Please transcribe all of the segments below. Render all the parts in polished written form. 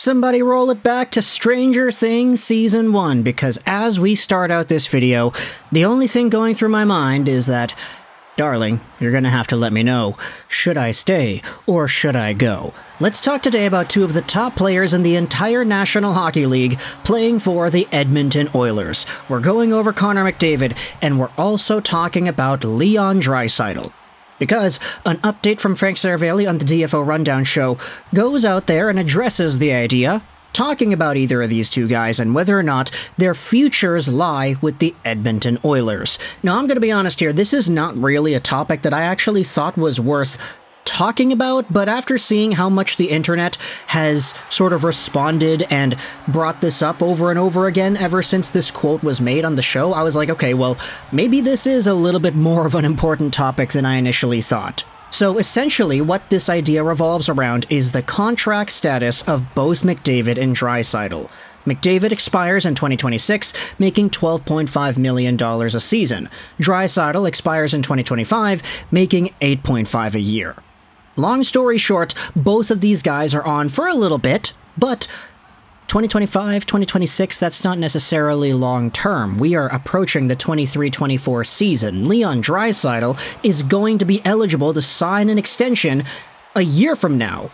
Somebody roll it back to Stranger Things Season 1, because as we start out this video, the only thing going through my mind is that, darling, you're gonna have to let me know, should I stay or should I go? Let's talk today about two of the top players in the entire National Hockey League playing for the Edmonton Oilers. We're going over Connor McDavid, and we're also talking about Leon Draisaitl. Because an update from Frank Seravalli on the DFO Rundown show goes out there and addresses the idea, talking about either of these two guys and whether or not their futures lie with the Edmonton Oilers. Now, I'm going to be honest here, this is not really a topic that I actually thought was worth talking about, but after seeing how much the internet has sort of responded and brought this up over and over again ever since this quote was made on the show, I was like, okay, well, maybe this is a little bit more of an important topic than I initially thought. So essentially, what this idea revolves around is the contract status of both McDavid and Draisaitl. McDavid expires in 2026, making $12.5 million a season. Draisaitl expires in 2025, making $8.5 a year. Long story short, both of these guys are on for a little bit, but 2025, 2026, that's not necessarily long term. We are approaching the 23-24 season. Leon Draisaitl is going to be eligible to sign an extension a year from now.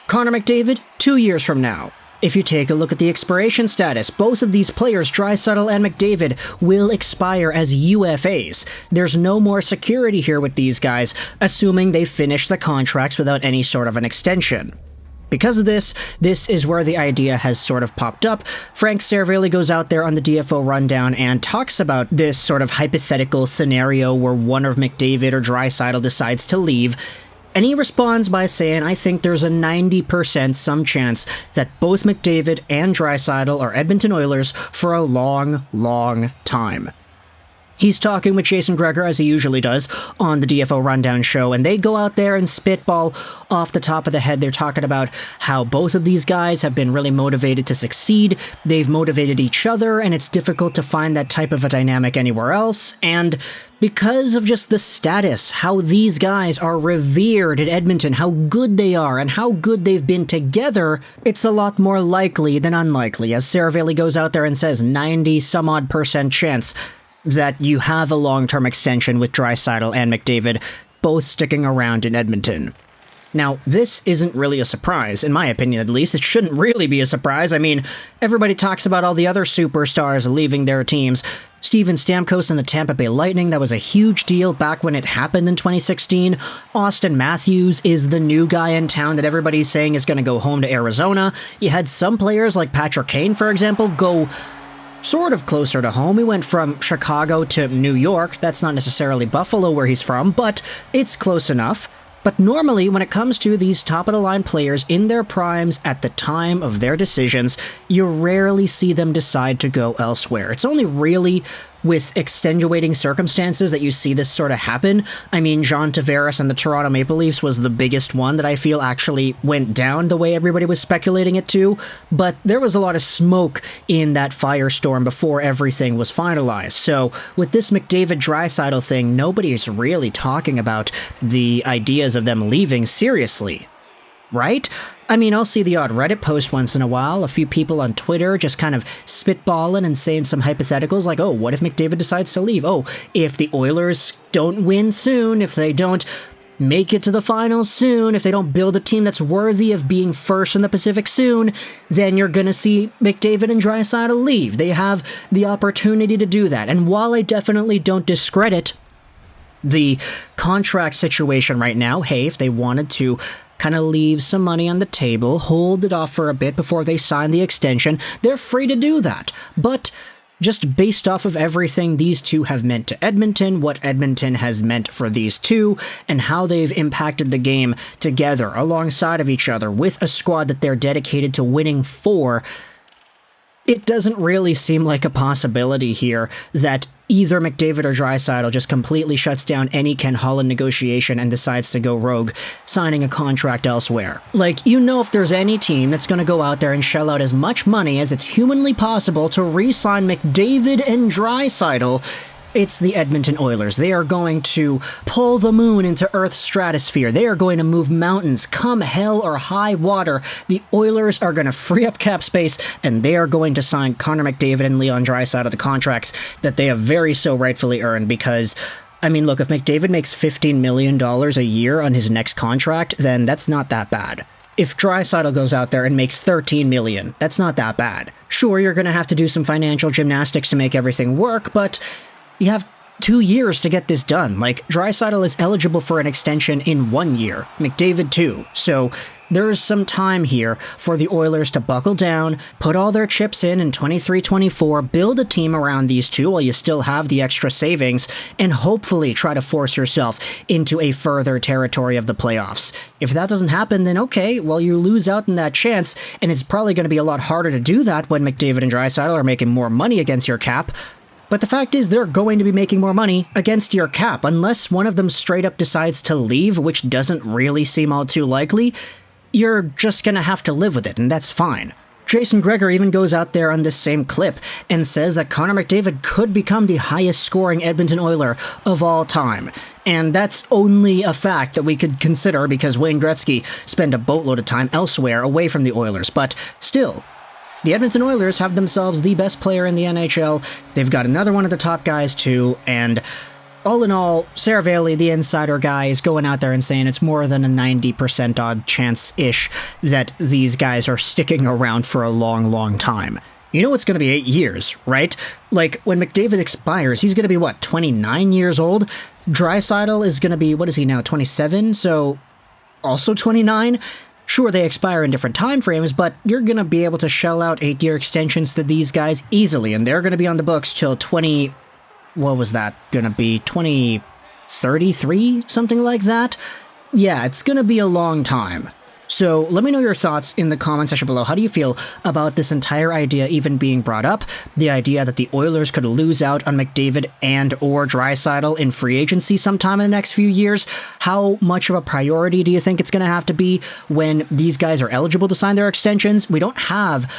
Connor McDavid, 2 years from now. If you take a look at the expiration status, both of these players, Draisaitl and McDavid, will expire as UFAs. There's no more security here with these guys, assuming they finish the contracts without any sort of an extension. Because of this is where the idea has sort of popped up. Frank Seravalli goes out there on the DFO Rundown and talks about this sort of hypothetical scenario where one of McDavid or Draisaitl decides to leave. And he responds by saying, I think there's a 90% some chance that both McDavid and Draisaitl are Edmonton Oilers for a long, long time. He's talking with Jason Greger, as he usually does, on the DFO Rundown show, and they go out there and spitball off the top of the head. They're talking about how both of these guys have been really motivated to succeed. They've motivated each other, and it's difficult to find that type of a dynamic anywhere else. And because of just the status, how these guys are revered in Edmonton, how good they are, and how good they've been together, it's a lot more likely than unlikely, as Seravalli goes out there and says 90-some-odd% chance that you have a long-term extension with Draisaitl and McDavid both sticking around in Edmonton. Now, this isn't really a surprise, in my opinion at least. It shouldn't really be a surprise. I mean, everybody talks about all the other superstars leaving their teams. Steven Stamkos and the Tampa Bay Lightning, that was a huge deal back when it happened in 2016. Austin Matthews is the new guy in town that everybody's saying is going to go home to Arizona. You had some players like Patrick Kane, for example, go sort of closer to home. He went from Chicago to New York. That's not necessarily Buffalo where he's from, but it's close enough. But normally, when it comes to these top-of-the-line players in their primes at the time of their decisions, you rarely see them decide to go elsewhere. It's only really with extenuating circumstances that you see this sort of happen. I mean, John Tavares and the Toronto Maple Leafs was the biggest one that I feel actually went down the way everybody was speculating it to, but there was a lot of smoke in that firestorm before everything was finalized. So with this McDavid-Draisaitl thing, nobody's really talking about the ideas of them leaving seriously, right? I mean, I'll see the odd Reddit post once in a while, a few people on Twitter just kind of spitballing and saying some hypotheticals like, oh, what if McDavid decides to leave? Oh, if the Oilers don't win soon, if they don't make it to the finals soon, if they don't build a team that's worthy of being first in the Pacific soon, then you're going to see McDavid and Draisaitl leave. They have the opportunity to do that. And while I definitely don't discredit the contract situation right now, hey, if they wanted to kind of leave some money on the table, hold it off for a bit before they sign the extension, they're free to do that. But just based off of everything these two have meant to Edmonton, what Edmonton has meant for these two, and how they've impacted the game together alongside of each other with a squad that they're dedicated to winning for, it doesn't really seem like a possibility here that either McDavid or Draisaitl just completely shuts down any Ken Holland negotiation and decides to go rogue, signing a contract elsewhere. Like, you know, if there's any team that's going to go out there and shell out as much money as it's humanly possible to re-sign McDavid and Draisaitl, It's the Edmonton Oilers. They are going to pull the moon into Earth's stratosphere. They are going to move mountains, come hell or high water. The Oilers are going to free up cap space, and they are going to sign Connor McDavid and Leon Draisaitl to the contracts that they have very so rightfully earned because, I mean, look, if McDavid makes $15 million a year on his next contract, then that's not that bad. If Draisaitl goes out there and makes $13 million, that's not that bad. Sure, you're going to have to do some financial gymnastics to make everything work, but you have 2 years to get this done. Like, Draisaitl is eligible for an extension in 1 year, McDavid too. So there's some time here for the Oilers to buckle down, put all their chips in 23-24, build a team around these two while you still have the extra savings, and hopefully try to force yourself into a further territory of the playoffs. If that doesn't happen, then okay, well, you lose out on that chance, and it's probably going to be a lot harder to do that when McDavid and Draisaitl are making more money against your cap. But the fact is, they're going to be making more money against your cap, unless one of them straight up decides to leave, which doesn't really seem all too likely. You're just gonna have to live with it, and that's fine. Jason Gregor even goes out there on this same clip and says that Connor McDavid could become the highest scoring Edmonton Oiler of all time. And that's only a fact that we could consider because Wayne Gretzky spent a boatload of time elsewhere away from the Oilers, but still, the Edmonton Oilers have themselves the best player in the NHL. They've got another one of the top guys too, and all in all, Seravalli, the insider guy, is going out there and saying it's more than a 90% odd chance-ish that these guys are sticking around for a long, long time. You know it's going to be 8 years, right? Like, when McDavid expires, he's going to be, 29 years old? Draisaitl is going to be, what is he now, 27? So, also 29? Sure, they expire in different time frames, but you're going to be able to shell out 8-year extensions to these guys easily, and they're going to be on the books till 2033? Something like that? Yeah, it's going to be a long time. So let me know your thoughts in the comment section below. How do you feel about this entire idea even being brought up? The idea that the Oilers could lose out on McDavid and or Draisaitl in free agency sometime in the next few years? How much of a priority do you think it's going to have to be when these guys are eligible to sign their extensions? We don't have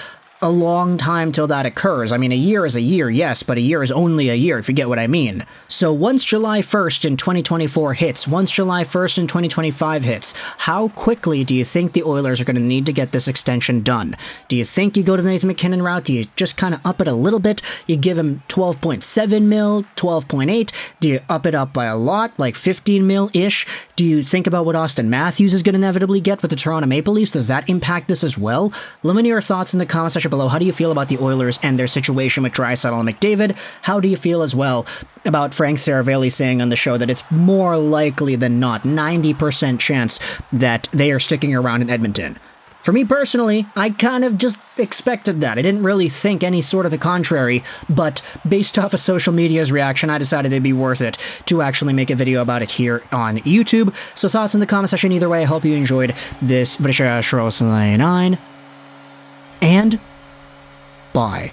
a long time till that occurs. I mean, a year is a year, yes, but a year is only a year, if you get what I mean. So once July 1st in 2024 hits, once July 1st in 2025 hits, how quickly do you think the Oilers are going to need to get this extension done? Do you think you go to the Nathan MacKinnon route? Do you just kind of up it a little bit? You give him 12.7 mil, 12.8? Do you up it up by a lot, like 15 mil-ish? Do you think about what Austin Matthews is going to inevitably get with the Toronto Maple Leafs? Does that impact this as well? Let me know your thoughts in the comment section below. How do you feel about the Oilers and their situation with Draisaitl and McDavid? How do you feel as well about Frank Seravalli saying on the show that it's more likely than not, 90% chance that they are sticking around in Edmonton? For me personally, I kind of just expected that. I didn't really think any sort of the contrary, but based off of social media's reaction, I decided it'd be worth it to actually make a video about it here on YouTube. So thoughts in the comment section either way. I hope you enjoyed this video. And bye.